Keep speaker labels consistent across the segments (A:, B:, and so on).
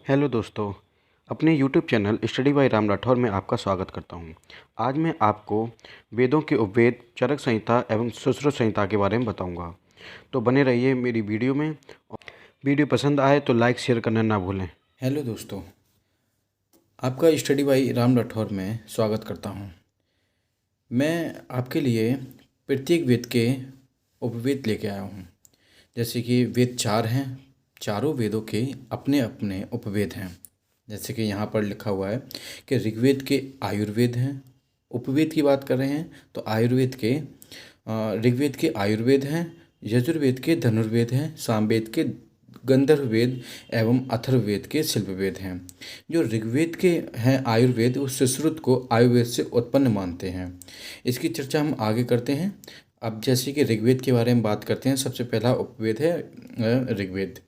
A: Hello दोस्तों, अपने YouTube channel study bye Ram Rathore में आपका स्वागत करता हूं। आज मैं आपको वेदों के उपवेद, चरक संहिता एवं सुश्रुत संहिता के बारे में बताऊंगा। तो बने रहिए मेरी वीडियो में। वीडियो पसंद आए तो लाइक शेयर करना ना भूलें।
B: हेलो दोस्तों, आपका स्टडी बाय राम राठौर में स्वागत करता हूं। मैं आपके लिए प्रत्येक वेद के उपवेद लेके आया हूं। जैसे कि वेद 4 हैं, चारों वेदों के अपने अपने उपवेद हैं। जैसे कि यहाँ पर लिखा हुआ है कि ऋग्वेद के आयुर्वेद हैं। उपवेद की बात कर रहे हैं तो आयुर्वेद के ऋग्वेद के आयुर्वेद हैं, यजुर्वेद के धनुर्वेद हैं, सामवेद के गंधर्ववेद एवं अथर्ववेद के शिल्पवेद हैं। जो ऋग्वेद के हैं आयुर्वेद, उस सुश्रुत को आयुर्वेद से उत्पन्न मानते हैं। इसकी चर्चा हम आगे करते हैं। अब जैसे कि ऋग्वेद के बारे में बात करते हैं, सबसे पहला उपवेद है ऋग्वेद।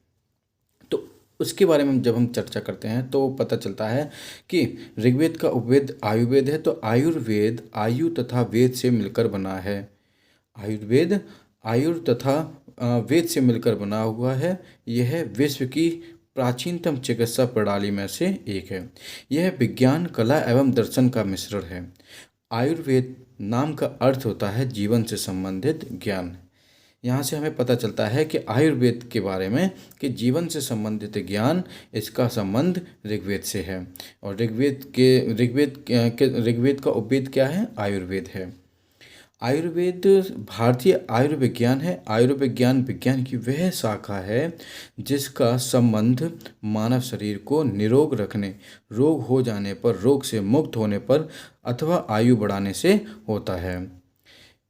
B: तो उसके बारे में जब हम चर्चा करते हैं तो पता चलता है कि ऋग्वेद का उपवेद आयुर्वेद है। तो आयुर्वेद आयु तथा वेद से मिलकर बना है। आयुर्वेद आयुर तथा वेद से मिलकर बना हुआ है। यह विश्व की प्राचीनतम चिकित्सा प्रणाली में से एक है। यह विज्ञान, कला एवं दर्शन का मिश्रण है। आयुर्वेद नाम का अर्थ होता है जीवन से संबंधित ज्ञान। यहाँ से हमें पता चलता है कि आयुर्वेद के बारे में कि जीवन से संबंधित ज्ञान, इसका संबंध ऋग्वेद से है। और ऋग्वेद का उपवेद क्या है? आयुर्वेद है। आयुर्वेद भारतीय आयुर्विज्ञान है। आयुर्विज्ञान विज्ञान की वह शाखा है जिसका संबंध मानव शरीर को निरोग रखने, रोग हो जाने पर, रोग से मुक्त होने पर अथवा आयु बढ़ाने से होता है।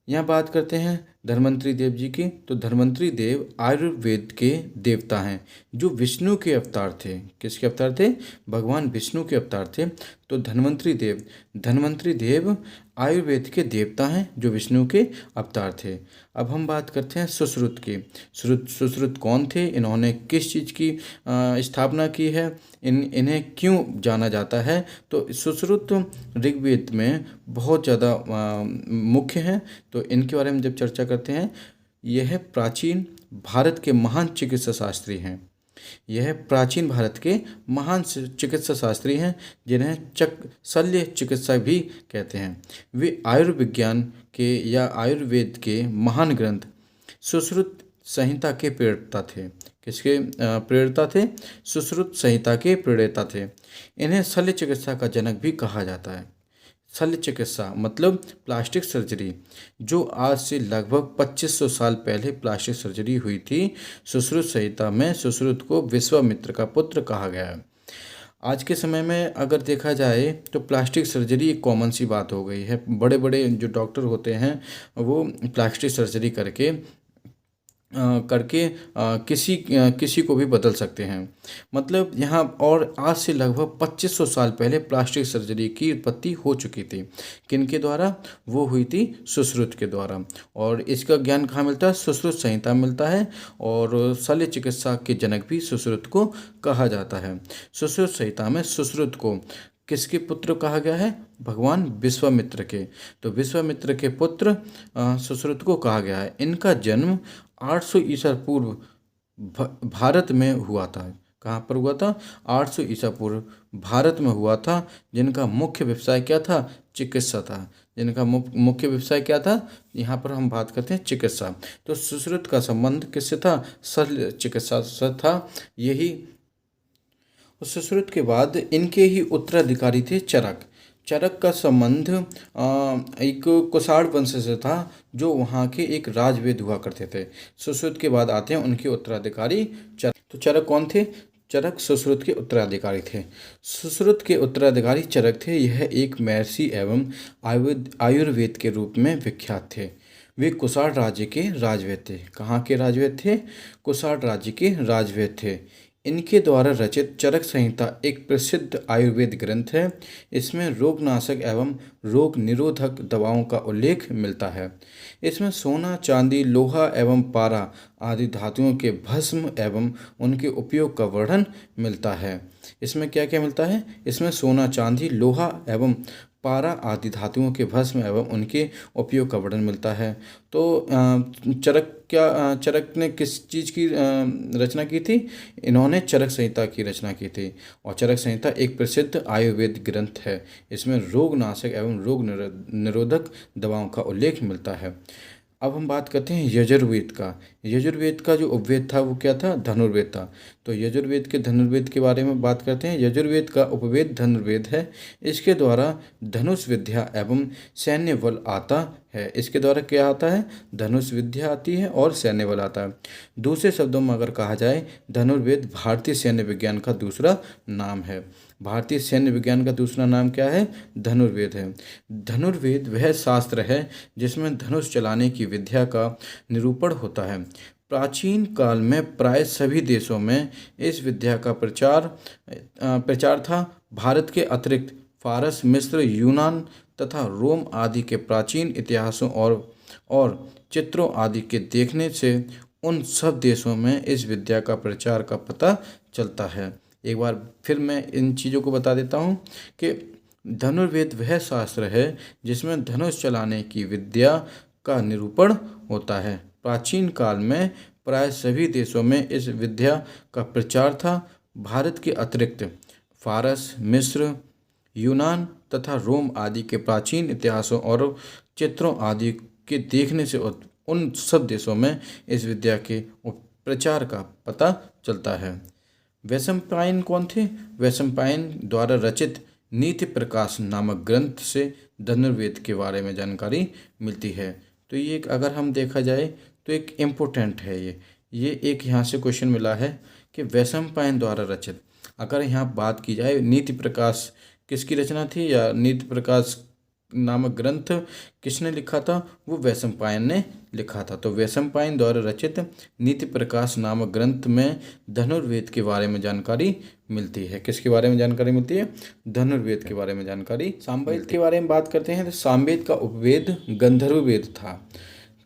B: यहाँ बात करते हैं धन्वंतरि देव जी की। तो धन्वंतरि देव आयुर्वेद के देवता हैं जो विष्णु के अवतार थे। किसके अवतार थे? भगवान विष्णु के अवतार थे। तो धन्वंतरि देव आयुर्वेद के देवता हैं जो विष्णु के अवतार थे। अब हम बात करते हैं सुश्रुत की। सुश्रुत कौन थे? इन्होंने किस चीज़ की स्थापना की है? इन्हें क्यों जाना जाता है? तो सुश्रुत ऋग्वेद में बहुत ज़्यादा मुख्य हैं। तो इनके बारे में जब चर्चा करते हैं, यह प्राचीन भारत के महान चिकित्सा शास्त्री हैं। यह प्राचीन भारत के महान चिकित्सा शास्त्री हैं जिन्हें शल्य चिकित्सा भी कहते हैं। वे आयुर्विज्ञान के या आयुर्वेद के महान ग्रंथ सुश्रुत संहिता के प्रेरता थे। किसके प्रेरता थे? सुश्रुत संहिता के प्रेरता थे। इन्हें शल्य चिकित्सा का जनक भी कहा जाता है। शल्य चिकित्सा मतलब प्लास्टिक सर्जरी, जो आज से लगभग 2500 साल पहले प्लास्टिक सर्जरी हुई थी। सुश्रुत संहिता में सुश्रुत को विश्वामित्र का पुत्र कहा गया है। आज के समय में अगर देखा जाए तो प्लास्टिक सर्जरी एक कॉमन सी बात हो गई है। बड़े बड़े जो डॉक्टर होते हैं वो प्लास्टिक सर्जरी करके किसी को भी बदल सकते हैं। मतलब यहाँ और आज से लगभग 2500 साल पहले प्लास्टिक सर्जरी की उत्पत्ति हो चुकी थी। किनके द्वारा? वो हुई थी सुश्रुत के द्वारा। और इसका ज्ञान कहाँ मिलता है? सुश्रुत संहिता मिलता है। और शल्य चिकित्सा के जनक भी सुश्रुत को कहा जाता है। सुश्रुत संहिता में सुश्रुत को किसके पुत्र कहा गया है? भगवान विश्वामित्र के। तो विश्वामित्र के पुत्र सुश्रुत को कहा गया है। इनका जन्म 800 ईसा पूर्व भारत में हुआ था। कहाँ पर हुआ था? 800 ईसा पूर्व भारत में हुआ था। जिनका मुख्य व्यवसाय क्या था? चिकित्सा था। जिनका मुख्य व्यवसाय क्या था? यहाँ पर हम बात करते हैं चिकित्सा। तो सुश्रुत का संबंध किससे था? शल्य चिकित्सा से था। यही सुश्रुत के बाद इनके ही उत्तराधिकारी थे चरक। चरक का संबंध एक कुषाण वंश से था जो वहाँ के एक राजवेद हुआ करते थे। सुश्रुत के बाद आते हैं उनके उत्तराधिकारी चरक। तो चरक कौन थे? चरक सुश्रुत के उत्तराधिकारी थे। सुश्रुत के उत्तराधिकारी चरक थे। यह एक महर्षि एवं आयुर्वेद के रूप में विख्यात थे। वे कुषाण राज्य के राजवेद थे। कहाँ के राजवेद थे? कुषाण राज्य के राजवेद थे। इनके द्वारा रचित चरक संहिता एक प्रसिद्ध आयुर्वेद ग्रंथ है। इसमें रोगनाशक एवं रोग निरोधक दवाओं का उल्लेख मिलता है। इसमें सोना, चांदी, लोहा एवं पारा आदि धातुओं के भस्म एवं उनके उपयोग का वर्णन मिलता है। इसमें क्या क्या मिलता है? इसमें सोना, चांदी, लोहा एवं पारा आदि धातुओं के भस्म एवं उनके उपयोग का वर्णन मिलता है। तो चरक ने किस चीज़ की रचना की थी? इन्होंने चरक संहिता की रचना की थी। और चरक संहिता एक प्रसिद्ध आयुर्वेद ग्रंथ है। इसमें रोगनाशक एवं रोग निरोधक दवाओं का उल्लेख मिलता है। अब हम बात करते हैं यजुर्वेद का। यजुर्वेद का जो उपवेद था वो क्या था? धनुर्वेद था। तो यजुर्वेद के धनुर्वेद के बारे में बात करते हैं। यजुर्वेद का उपवेद धनुर्वेद है। इसके द्वारा धनुष विद्या एवं सैन्य बल आता है। इसके द्वारा क्या आता है? धनुष विद्या आती है और सैन्य बल आता है। दूसरे शब्दों में अगर कहा जाए, धनुर्वेद भारतीय सैन्य विज्ञान का दूसरा नाम है। भारतीय सैन्य विज्ञान का दूसरा नाम क्या है? धनुर्वेद है। धनुर्वेद वह शास्त्र है जिसमें धनुष चलाने की विद्या का निरूपण होता है। प्राचीन काल में प्राय सभी देशों में इस विद्या का प्रचार था। भारत के अतिरिक्त फारस, मिस्र, यूनान तथा रोम आदि के प्राचीन इतिहासों और चित्रों आदि के देखने से उन सब देशों में इस विद्या का प्रचार का पता चलता है। एक बार फिर मैं इन चीज़ों को बता देता हूँ कि धनुर्वेद वह शास्त्र है जिसमें धनुष चलाने की विद्या का निरूपण होता है। प्राचीन काल में प्राय सभी देशों में इस विद्या का प्रचार था। भारत के अतिरिक्त फारस, मिस्र, यूनान तथा रोम आदि के प्राचीन इतिहासों और चित्रों आदि के देखने से उन सब देशों में इस विद्या के प्रचार का पता चलता है। वैशंपायन कौन थे? वैशंपायन द्वारा रचित नीति प्रकाश नामक ग्रंथ से धनुर्वेद के बारे में जानकारी मिलती है। तो ये एक, अगर हम देखा जाए तो एक इम्पोर्टेंट है। ये एक यहाँ से क्वेश्चन मिला है कि वैशंपायन द्वारा रचित। अगर यहाँ बात की जाए नीति प्रकाश किसकी रचना थी या नीति प्रकाश नामक ग्रंथ किसने लिखा था? वो वैशंपायन ने लिखा था। तो वैशंपायन द्वारा रचित नीति प्रकाश नामक ग्रंथ में धनुर्वेद के बारे में जानकारी मिलती है। किसके बारे में जानकारी मिलती है? धनुर्वेद के बारे में जानकारी। सामवेद के बारे में बात करते हैं तो सामवेद का उपवेद गंधर्व वेद था।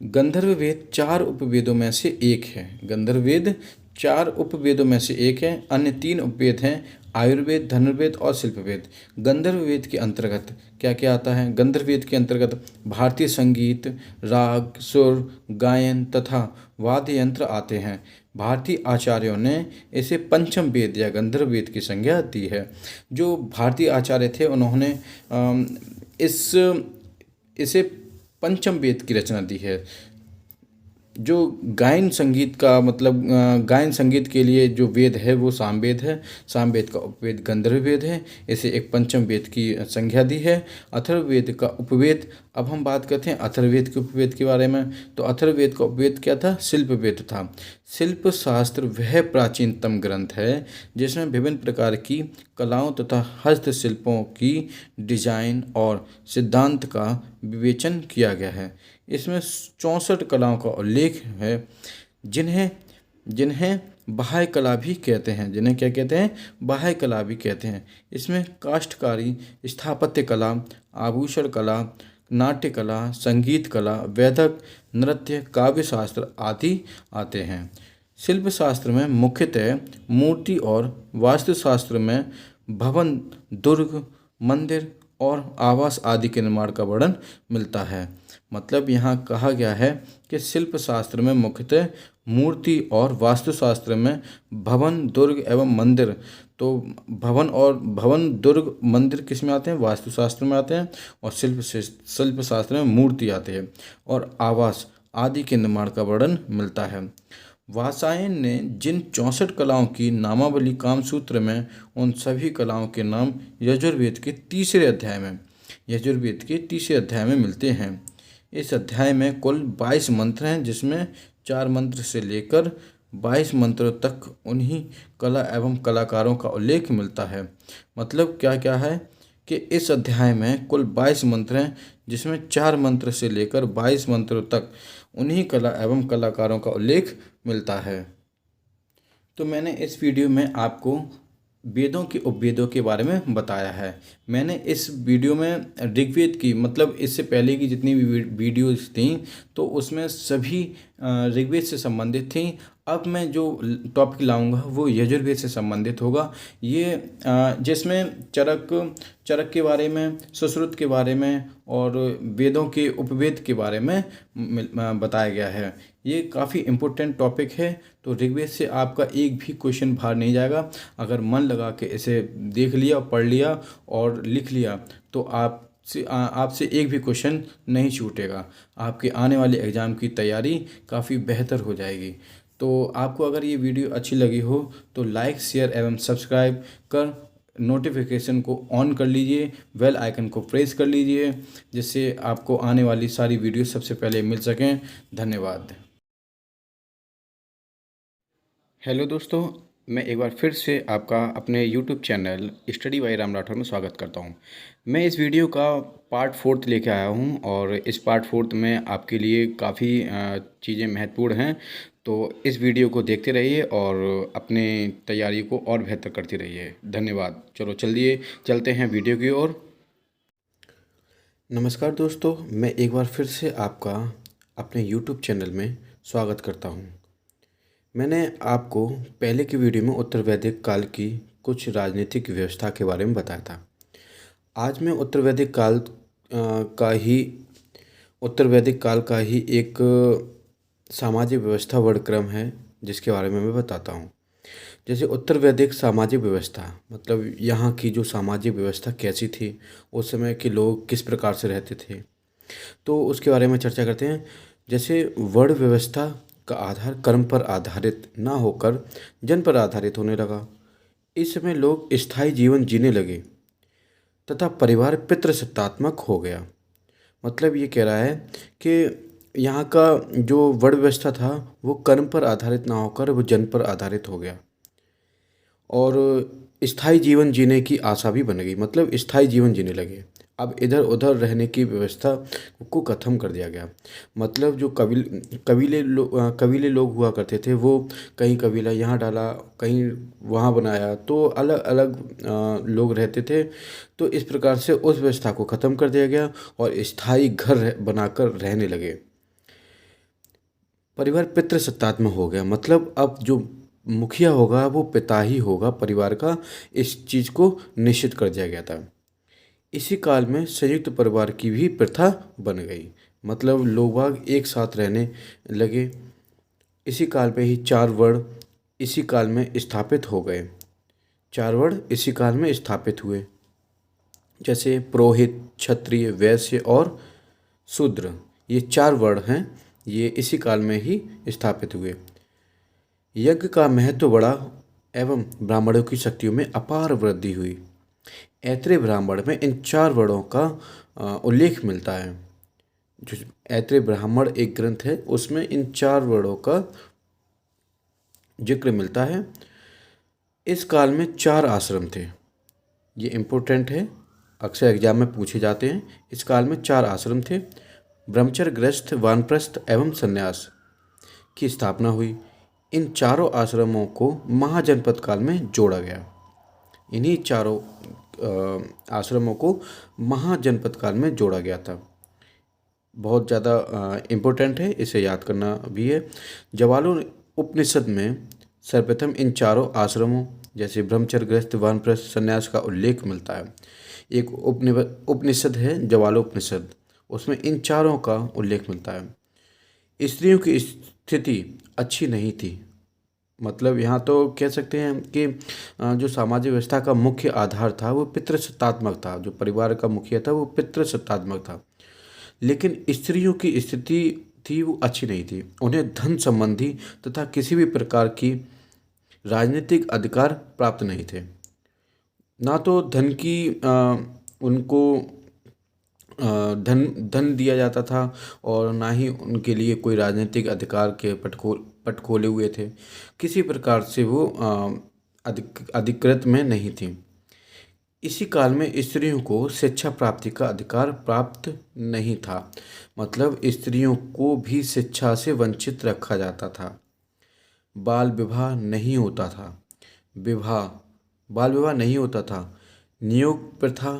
B: गंधर्व वेद 4 उपवेदों में से एक है। गंधर्व वेद 4 उपवेदों में से एक है। अन्य 3 उपवेद हैं आयुर्वेद, धनुर्वेद और शिल्पवेद। गंधर्व वेद के अंतर्गत क्या क्या आता है? गंधर्व वेद के अंतर्गत भारतीय संगीत, राग, सुर, गायन तथा वाद्य यंत्र आते हैं। भारतीय आचार्यों ने इसे पंचम वेद या गंधर्व वेद की संज्ञा दी है। जो भारतीय आचार्य थे उन्होंने इसे पंचम वेद की रचना दी है। जो गायन संगीत का मतलब गायन संगीत के लिए जो वेद है वो सामवेद है। सामवेद का उपवेद गंधर्व वेद है। इसे एक पंचम वेद की संज्ञा दी है। अथर्ववेद का उपवेद, अब हम बात करते हैं अथर्ववेद के उपवेद के बारे में। तो अथर्ववेद का उपवेद क्या था? शिल्पवेद था। शिल्प शास्त्र वह प्राचीनतम ग्रंथ है जिसमें विभिन्न प्रकार की कलाओं तथा हस्तशिल्पों की डिजाइन और सिद्धांत का विवेचन किया गया है। इसमें 64 कलाओं का उल्लेख है जिन्हें बाह्य कला भी कहते हैं। जिन्हें क्या कहते हैं? बाह्य कला भी कहते हैं। इसमें काष्ठकारी, स्थापत्य कला, आभूषण कला, नाट्य कला, संगीत कला, वैदिक नृत्य, काव्य शास्त्र आदि आते हैं। शिल्प शास्त्र में मुख्यतः मूर्ति और वास्तुशास्त्र में भवन, दुर्ग, मंदिर और आवास आदि के निर्माण का वर्णन मिलता है। मतलब यहाँ कहा गया है कि शिल्प शास्त्र में मुख्यतः मूर्ति और वास्तुशास्त्र में भवन, दुर्ग एवं मंदिर। तो भवन, दुर्ग, मंदिर किस में आते हैं? वास्तुशास्त्र में आते हैं। और शिल्प शास्त्र में मूर्ति आती है और आवास आदि के निर्माण का वर्णन मिलता है। वात्स्यायन ने जिन 64 कलाओं की नामावली कामसूत्र में, उन सभी कलाओं के नाम यजुर्वेद के तीसरे अध्याय में मिलते हैं। इस अध्याय में कुल 22 मंत्र हैं जिसमें 4 मंत्र से लेकर 22 मंत्रों तक उन्हीं कला एवं कलाकारों का उल्लेख मिलता है। मतलब क्या क्या है कि इस अध्याय में कुल 22 मंत्र हैं जिसमें 4 मंत्र से लेकर 22 मंत्रों तक उन्हीं कला एवं कलाकारों का उल्लेख मिलता है। तो मैंने इस वीडियो में आपको वेदों के उपवेदों के बारे में बताया है। मैंने इस वीडियो में ऋग्वेद की, मतलब इससे पहले की जितनी भी वीडियोस थी तो उसमें सभी ऋग्वेद से संबंधित थी। अब मैं जो टॉपिक लाऊंगा वो यजुर्वेद से संबंधित होगा। ये जिसमें चरक के बारे में, सुश्रुत के बारे में और वेदों के उपवेद के बारे में बताया गया है। ये काफ़ी इम्पोर्टेंट टॉपिक है। तो ऋग्वेद से आपका एक भी क्वेश्चन बाहर नहीं जाएगा। अगर मन लगा के इसे देख लिया, पढ़ लिया और लिख लिया तो आपसे एक भी क्वेश्चन नहीं छूटेगा। आपके आने वाले एग्ज़ाम की तैयारी काफ़ी बेहतर हो जाएगी। तो आपको अगर ये वीडियो अच्छी लगी हो तो लाइक, शेयर एवं सब्सक्राइब कर नोटिफिकेशन को ऑन कर लीजिए, बेल आइकन को प्रेस कर लीजिए, जिससे आपको आने वाली सारी वीडियो सबसे पहले मिल सकें। धन्यवाद।
A: हेलो दोस्तों, मैं एक बार फिर से आपका अपने YouTube channel study by Ram Rathore में स्वागत करता हूं। मैं इस वीडियो का पार्ट 4 लेके आया हूं और इस पार्ट 4 में आपके लिए काफ़ी चीज़ें महत्वपूर्ण हैं। तो इस वीडियो को देखते रहिए और अपने तैयारी को और बेहतर करते रहिए। धन्यवाद। चलो चलिए चलते हैं वीडियो की ओर। नमस्कार दोस्तों, मैं एक बार फिर से आपका अपने यूट्यूब चैनल में स्वागत करता हूं। मैंने आपको पहले की वीडियो में उत्तर वैदिक काल की कुछ राजनीतिक व्यवस्था के बारे में बताया था। आज मैं उत्तर वैदिक काल का ही एक सामाजिक व्यवस्था वर्णक्रम है जिसके बारे में मैं बताता हूँ। जैसे उत्तर वैदिक सामाजिक व्यवस्था मतलब यहाँ की जो सामाजिक व्यवस्था कैसी थी, उस समय के लोग किस प्रकार से रहते थे, तो उसके बारे में चर्चा करते हैं। जैसे वर्ण व्यवस्था का आधार कर्म पर आधारित ना होकर जन पर आधारित होने लगा। इस समय लोग स्थायी जीवन जीने लगे तथा परिवार पितृसत्तात्मक हो गया। मतलब ये कह रहा है कि यहाँ का जो वर्ण व्यवस्था था वो कर्म पर आधारित ना होकर वो जन पर आधारित हो गया और स्थायी जीवन जीने की आशा भी बन गई। मतलब स्थायी जीवन जीने लगे। अब इधर उधर रहने की व्यवस्था को ख़त्म कर दिया गया। मतलब जो कबीले लोग हुआ करते थे, वो कहीं कबीला यहाँ डाला, कहीं वहाँ बनाया, तो अलग अलग लोग रहते थे। तो इस प्रकार से उस व्यवस्था को ख़त्म कर दिया गया और स्थायी घर बनाकर रहने लगे। परिवार पितृसत्तात्मक हो गया। मतलब अब जो मुखिया होगा वो पिता ही होगा परिवार का, इस चीज़ को निश्चित कर दिया गया था। इसी काल में संयुक्त परिवार की भी प्रथा बन गई। मतलब लोग बाग एक साथ रहने लगे। इसी काल में ही चार वर्ण इसी काल में स्थापित हो गए। चार वर्ण इसी काल में स्थापित हुए, जैसे पुरोहित, क्षत्रिय, वैश्य और शूद्र। ये चार वर्ण हैं, ये इसी काल में ही स्थापित हुए। यज्ञ का महत्व बढ़ा एवं ब्राह्मणों की शक्तियों में अपार वृद्धि हुई। ऐत्रेय ब्राह्मण में इन चार वर्णों का उल्लेख मिलता है। जो ऐत्रेय ब्राह्मण एक ग्रंथ है, उसमें इन चार वर्णों का जिक्र मिलता है। इस काल में चार आश्रम थे। ये इम्पोर्टेंट है, अक्सर एग्जाम में पूछे जाते हैं। इस काल में चार आश्रम थे। ब्रह्मचर्य, गृहस्थ, वानप्रस्थ एवं संन्यास की स्थापना हुई। इन चारों आश्रमों को महाजनपद काल में जोड़ा गया। इन्हीं चारों आश्रमों को महाजनपद काल में जोड़ा गया था। बहुत ज़्यादा इम्पोर्टेंट है, इसे याद करना भी है। जवालो उपनिषद में सर्वप्रथम इन चारों आश्रमों जैसे ब्रह्मचर्य, गृहस्थ, वानप्रस्थ, संन्यास का उल्लेख मिलता है। एक उपनिषद है जवालोपनिषद, उसमें इन चारों का उल्लेख मिलता है। स्त्रियों की स्थिति अच्छी नहीं थी। मतलब यहाँ तो कह सकते हैं कि जो सामाजिक व्यवस्था का मुख्य आधार था वो पितृसत्तात्मक था। जो परिवार का मुखिया था वो पितृसत्तात्मक था, लेकिन स्त्रियों की स्थिति थी वो अच्छी नहीं थी। उन्हें धन संबंधी तथा किसी भी प्रकार की राजनीतिक अधिकार प्राप्त नहीं थे। ना तो धन की उनको धन दिया जाता था और ना ही उनके लिए कोई राजनीतिक अधिकार के पट खोले हुए थे। किसी प्रकार से वो अधिकृत में नहीं थी। इसी काल में स्त्रियों को शिक्षा प्राप्ति का अधिकार प्राप्त नहीं था। मतलब स्त्रियों को भी शिक्षा से वंचित रखा जाता था। बाल विवाह नहीं होता था। बाल विवाह नहीं होता था। नियोग प्रथा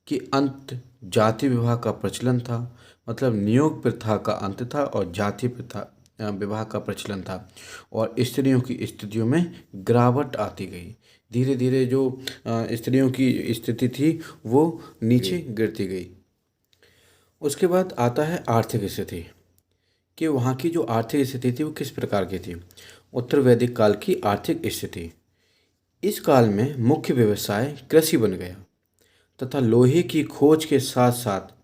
A: के अंत जाति विवाह का प्रचलन था। मतलब नियोग प्रथा का अंत था और जाति प्रथा
B: विवाह का प्रचलन था और स्त्रियों की स्थितियों में गिरावट आती गई। धीरे धीरे जो स्त्रियों की स्थिति थी वो नीचे गिरती गई। उसके बाद आता है आर्थिक स्थिति, कि वहाँ की जो आर्थिक स्थिति थी वो किस प्रकार की थी। उत्तर वैदिक काल की आर्थिक स्थिति। इस काल में मुख्य व्यवसाय कृषि बन गया तथा लोहे की खोज के साथ साथ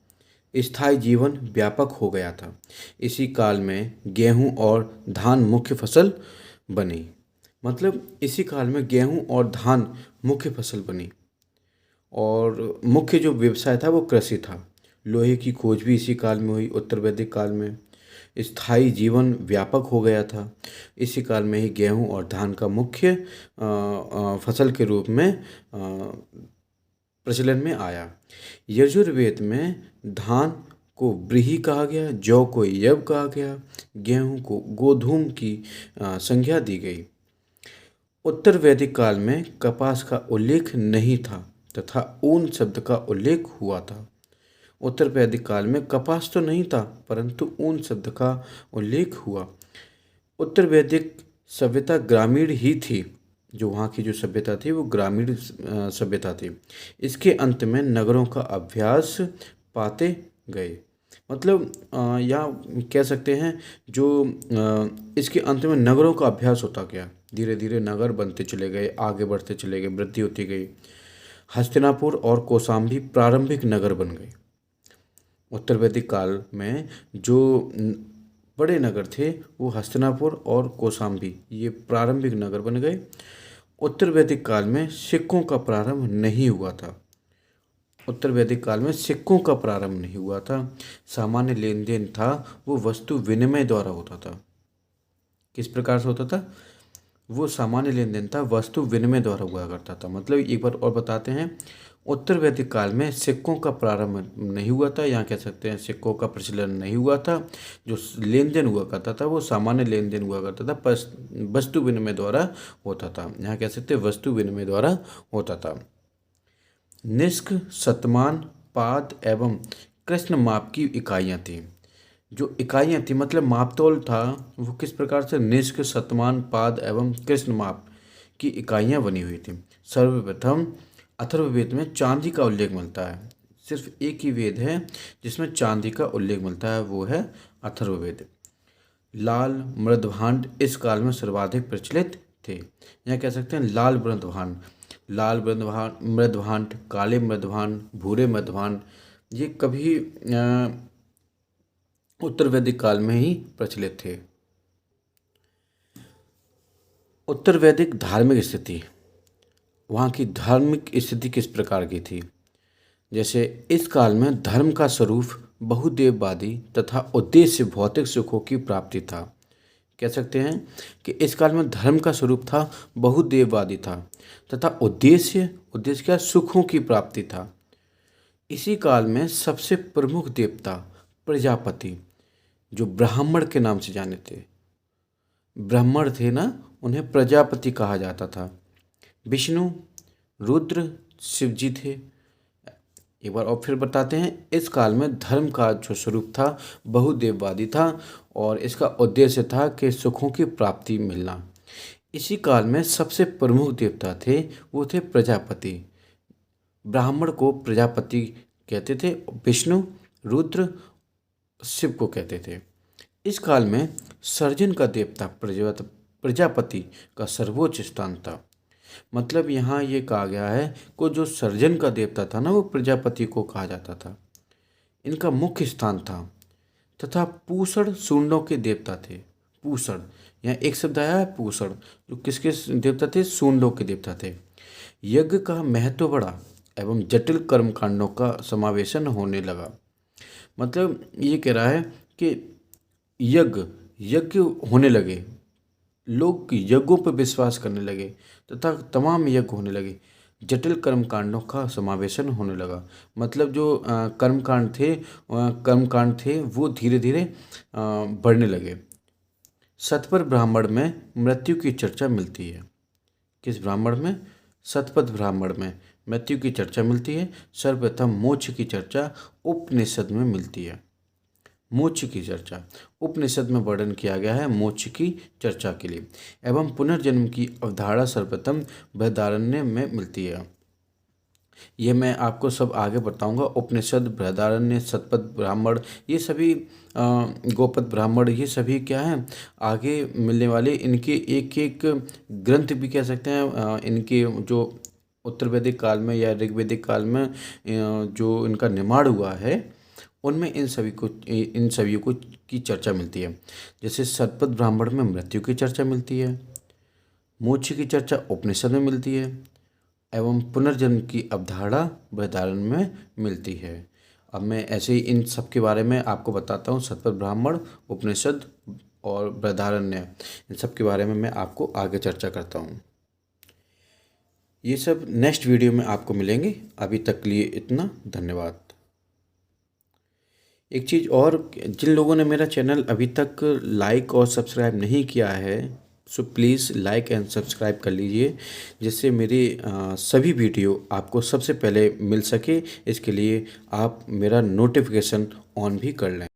B: स्थायी जीवन व्यापक हो गया था। इसी काल में गेहूं और धान मुख्य फसल बनी। मतलब इसी काल में गेहूं और धान मुख्य फसल बनी और मुख्य जो व्यवसाय था वो कृषि था। लोहे की खोज भी इसी काल में हुई, उत्तर वैदिक काल में। स्थायी जीवन व्यापक हो गया था। इसी काल में ही गेहूं और धान का मुख्य फसल के रूप में प्रचलन में आया। यजुर्वेद में धान को व्रीहि कहा गया, जौ को यव कहा गया, गेहूं को गोधूम की संज्ञा दी गई। उत्तर वैदिक काल में कपास का उल्लेख नहीं था तथा ऊन शब्द का उल्लेख हुआ था। उत्तर वैदिक काल में कपास तो नहीं था परंतु ऊन शब्द का उल्लेख हुआ। उत्तर वैदिक सभ्यता ग्रामीण ही थी। जो वहाँ की जो सभ्यता थी वो ग्रामीण सभ्यता थी। इसके अंत में नगरों का अभ्यास पाते गए। मतलब या कह सकते हैं जो इसके अंत में नगरों का अभ्यास होता गया। धीरे धीरे नगर बनते चले गए, आगे बढ़ते चले गए, वृद्धि होती गई। हस्तिनापुर और कौशाम्बी प्रारंभिक नगर बन गए। उत्तर वैदिक काल में जो बड़े नगर थे वो हस्तिनापुर और कौशाम्बी, ये प्रारंभिक नगर बन गए। उत्तर वैदिक काल में सिक्कों का प्रारंभ नहीं हुआ था। उत्तर वैदिक काल में सिक्कों का प्रारंभ नहीं हुआ था। सामान्य लेन देन था वो वस्तु विनिमय द्वारा होता था। किस प्रकार से होता था? वो सामान्य लेन देन था वस्तु विनिमय द्वारा हुआ करता था। मतलब एक बार और बताते हैं, उत्तर वैदिक काल में सिक्कों का प्रारंभ नहीं हुआ था, यहाँ कह सकते हैं सिक्कों का प्रचलन नहीं हुआ था। जो लेन देन हुआ करता था वो सामान्य लेन देन हुआ करता था, वस्तु विनिमय द्वारा होता था। यहाँ कह सकते हैं वस्तु विनिमय द्वारा होता था। निष्क, शतमान, पाद एवं कृष्ण माप की इकाइयाँ थीं। जो इकाइयाँ थी मतलब मापतोल था वो किस प्रकार से निष्क, शतमान, पाद एवं कृष्ण माप की इकाइयाँ बनी हुई थी। सर्वप्रथम अथर्ववेद में चांदी का उल्लेख मिलता है। सिर्फ एक ही वेद है जिसमें चांदी का उल्लेख मिलता है, वो है अथर्ववेद। लाल मृदभांड इस काल में सर्वाधिक प्रचलित थे। यहाँ कह सकते हैं लाल मृदभांड, मृदभांड, काले मृदभांड, भूरे मृदभांड, ये कभी उत्तर वैदिक काल में ही प्रचलित थे। उत्तर वैदिक धार्मिक स्थिति, वहाँ की धार्मिक स्थिति किस प्रकार की थी? जैसे इस काल में धर्म का स्वरूप बहुदेववादी तथा उद्देश्य भौतिक सुखों की प्राप्ति था। कह सकते हैं कि इस काल में धर्म का स्वरूप था बहुदेववादी था तथा उद्देश्य क्या? सुखों की प्राप्ति था। इसी काल में सबसे प्रमुख देवता प्रजापति, जो ब्राह्मण के नाम से जाने थे, ब्राह्मण थे ना, उन्हें प्रजापति कहा जाता था। विष्णु, रुद्र, शिव जी थे। एक बार और फिर बताते हैं, इस काल में धर्म का जो स्वरूप था बहुदेववादी था और इसका उद्देश्य था कि सुखों की प्राप्ति मिलना। इसी काल में सबसे प्रमुख देवता थे वो थे प्रजापति। ब्राह्मण को प्रजापति कहते थे, विष्णु, रुद्र, शिव को कहते थे। इस काल में सर्जन का देवता प्रजापति का सर्वोच्च स्थान था। मतलब यहाँ ये कहा गया है को जो सर्जन का देवता था ना वो प्रजापति को कहा जाता था, इनका मुख्य स्थान था। तथा पूषण सूंडों के देवता थे। पूषण, यहाँ एक शब्द आया है पूषण, जो किसके देवता थे? सूंडों के देवता थे। यज्ञ का महत्व बढ़ा एवं जटिल कर्मकांडों का समावेशन होने लगा। मतलब ये कह रहा है कि यज्ञ होने लगे, लोग यज्ञों पर विश्वास करने लगे तथा तमाम यज्ञ होने लगे, जटिल कर्मकांडों का समावेशन होने लगा। मतलब जो कर्मकांड थे वो धीरे धीरे बढ़ने लगे। शतपथ ब्राह्मण में मृत्यु की चर्चा मिलती है। किस ब्राह्मण में? शतपथ ब्राह्मण में मृत्यु की चर्चा मिलती है। सर्वप्रथम मोक्ष की चर्चा उपनिषद में मिलती है। मोक्ष की चर्चा। उपनिषद में वर्णन किया गया है मोक्ष की चर्चा के लिए। एवं पुनर्जन्म की अवधारणा सर्वप्रथम बृहदारण्य में मिलती है। ये मैं आपको सब आगे बताऊंगा। उपनिषद, बृहदारण्य, शतपथ ब्राह्मण, ये सभी गोपद ब्राह्मण, ये सभी क्या हैं आगे मिलने वाले, इनके एक एक ग्रंथ भी कह सकते हैं। इनके जो उत्तर वैदिक काल में या ऋग्वैदिक काल में जो इनका निर्माण हुआ है, उनमें इन सभी को की चर्चा मिलती है। जैसे शतपथ ब्राह्मण में मृत्यु की चर्चा मिलती है, मोक्ष की चर्चा उपनिषद में मिलती है, एवं पुनर्जन्म की अवधारणा बृहदारण्य में मिलती है। अब मैं ऐसे ही इन सब के बारे में आपको बताता हूँ। शतपथ ब्राह्मण, उपनिषद और बृहदारण्य, इन सब के बारे में मैं आपको आगे चर्चा करता हूँ। ये सब नेक्स्ट वीडियो में आपको मिलेंगे। अभी तक के लिए इतना, धन्यवाद। एक चीज़ और, जिन लोगों ने मेरा चैनल अभी तक लाइक और सब्सक्राइब नहीं किया है, so please like and subscribe कर लीजिए, जिससे मेरी सभी वीडियो आपको सबसे पहले मिल सके। इसके लिए आप मेरा नोटिफिकेशन ऑन भी कर लें।